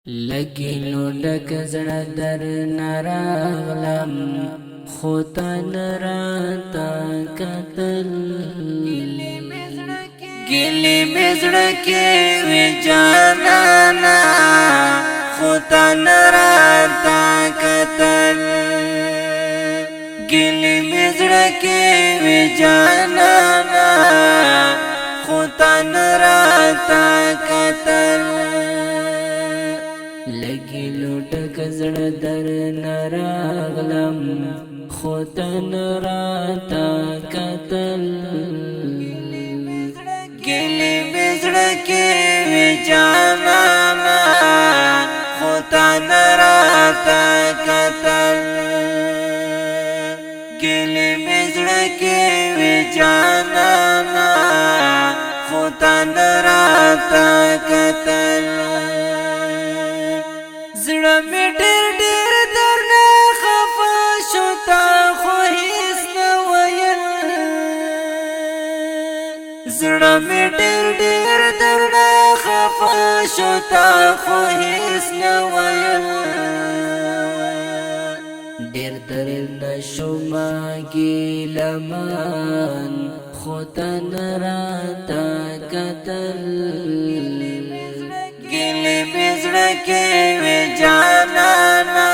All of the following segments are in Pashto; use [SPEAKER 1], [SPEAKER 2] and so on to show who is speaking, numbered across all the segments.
[SPEAKER 1] لگی نو ډک زړه در نراغلم خوتن راتا قتل گلی مزړکی وی جانانا خوتن راتا قتل گلی مزړکی وی جانانا خوتن راتا قتل لگی لوٹک زړه در نراغلم خوتن راتا قتل گلی مزړکی وی جانانا خوتن راتا قتل گلی مزړکی وی جانانا خوتن راتا قتل زړه می ډېر ډېر درنه خفه شو تا خو هیڅ نه ویل زړه می ډېر ډېر درنه خفه شو تا خو هیڅ نه ویل ډېر درنه شوم ګیلمان خو تن راته قتل گلی مزړکی وی جانانا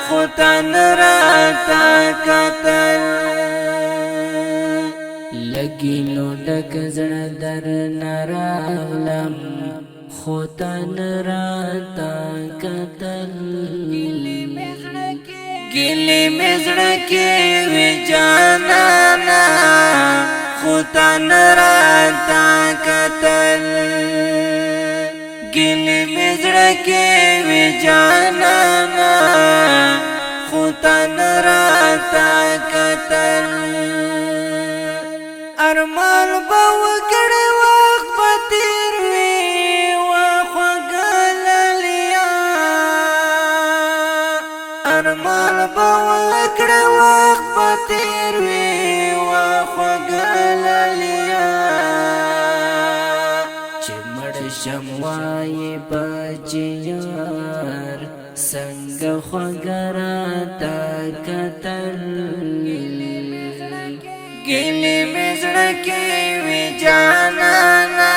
[SPEAKER 1] خوتن راتا قتل لگی نو ډک زړه در نراغلم خوتن راتا قتل گلی مزړکی وی جانانا خوتن راتا قتل گلی مزړکی وی جانانا خوتن راتا قتل ارمان به وکړی وخت به تیر وي وخوږه لالیا ارمان به وکړی وخت به تیر وي وخوږه لالیا شموای بچیار سنگ خوگراتا قتل گلی مزړکی وی جانانا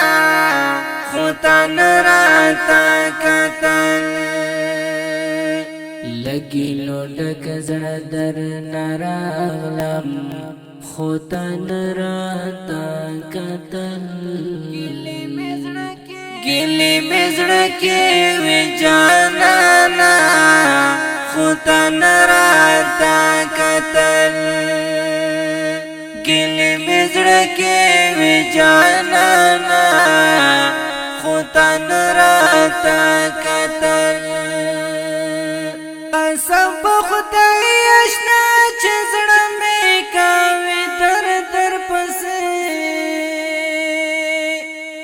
[SPEAKER 1] خوتن راتا قتل لگی نو ډک زړه در نراغلم خوتن راتا قتل گلی مزړکی وی جانانا خوتن راتا قتل گلی مزړکی وی جانانا خوتن راتا قتل قسم په خدای اشنا چې زړه مې کاوي در در پسې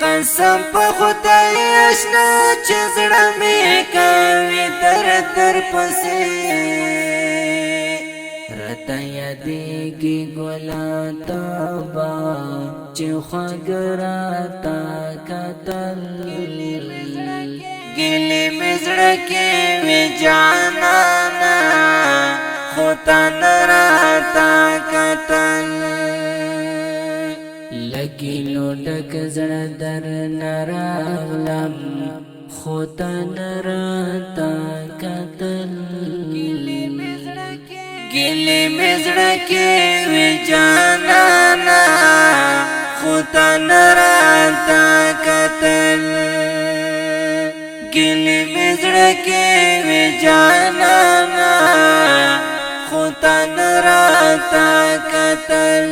[SPEAKER 1] قسم په خدای اشنا چې زړه مې کوي در در پسې راته یادېږي ګلا تابا چې خوږ راته قتل ګلې مې زړکې وي جانانه خو تا نه راته قتل لگی نو ډک زړه در نراغلم خوتن راته قتل ګلې مې زړکې وي جانانه خوتن راته قتل ګلې مې زړکې وي جانانه خوتن راته قتل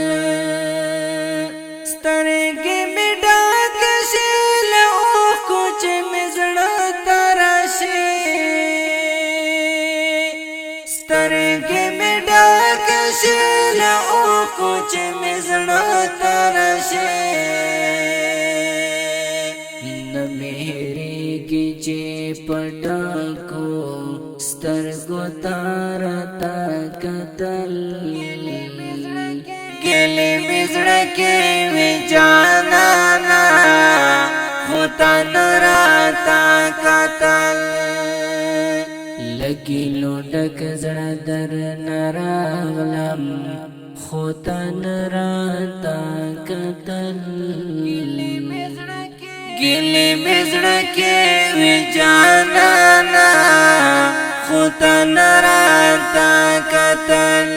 [SPEAKER 1] سترګې مې ډکې شي له اوښکو چې مې زړه ته راشي سترګې مې ډکې شي له اوښکو چې مې زړه ته راشي نه مې هېرېږي چې په ډکو سترګو ته راته قتل گلی مې زړکې وي جانانه خوتن راته راتا قتل
[SPEAKER 2] لګیلو ډک زړه در نراغلم خو تن راتا قتل
[SPEAKER 1] ګلې مزړه کې وی جانانا خو تن راتا قتل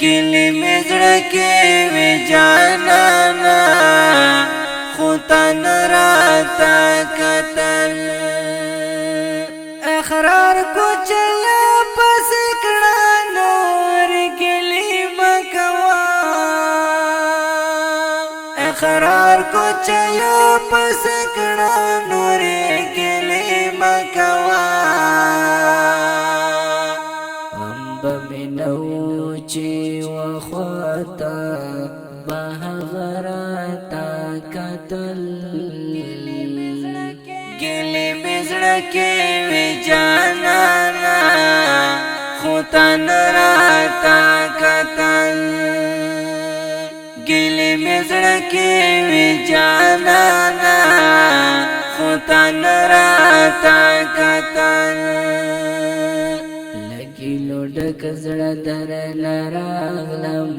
[SPEAKER 1] ګلې مزړه کې وی جانانا خو تن راتا قتل اقرار کو چلا پس کړه نور ګلې مکوا اقرار کو چلا پس کړه نور ګلې مکوا
[SPEAKER 2] امب منو چې وخوتا بهغراتا قتل
[SPEAKER 1] ګلې مزړه کې وی جانانا خو تن راتا قتل ګلې مزړه کې وی جانانا خو تن راتا قتل
[SPEAKER 2] لګیلو ډک زړه در نراغلم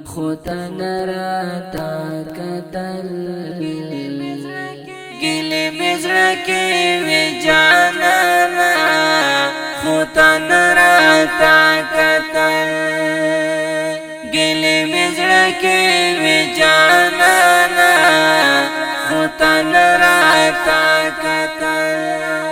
[SPEAKER 2] خو تن راتا قتل
[SPEAKER 1] ګلې مزړه کې وی جانانا خو تن راتا قتل ګلې مزړه کې وی جانانا خو تن راتا قتل